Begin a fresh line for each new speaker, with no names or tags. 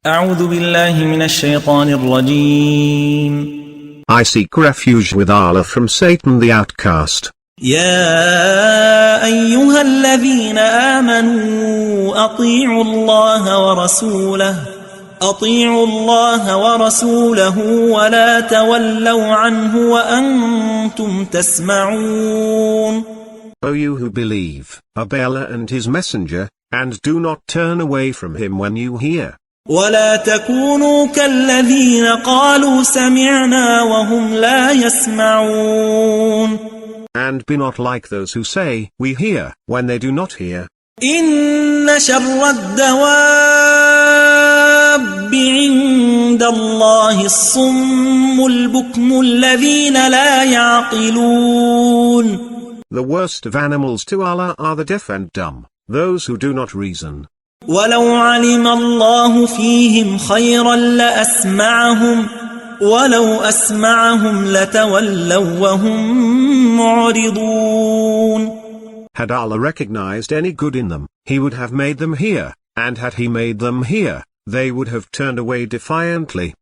أعوذ بالله من الشيطان الرجيم.
I seek refuge with Allah from Satan the outcast.
يا أيها الذين آمنوا أطيعوا الله ورسوله ولا تولوا عنه وأنتم تسمعون.
O you who believe, obey Allah and His Messenger, and do not turn away from him when you hear.
ولا تكونوا كالذين قالوا سمعنا وهم لا يسمعون.
And be not like those who say, we hear, when they do not hear.
إن شر الدواب عند الله الصم البكم الذين لا يعقلون.
The worst of animals to Allah are the deaf and dumb, those who do not reason.
ولو علم الله فيهم خيرا ولو أسمعهم لتولوا وهم معرضون.
Had Allah recognized any good in them, He would have made them hear, and had He made them hear, they would have turned away defiantly.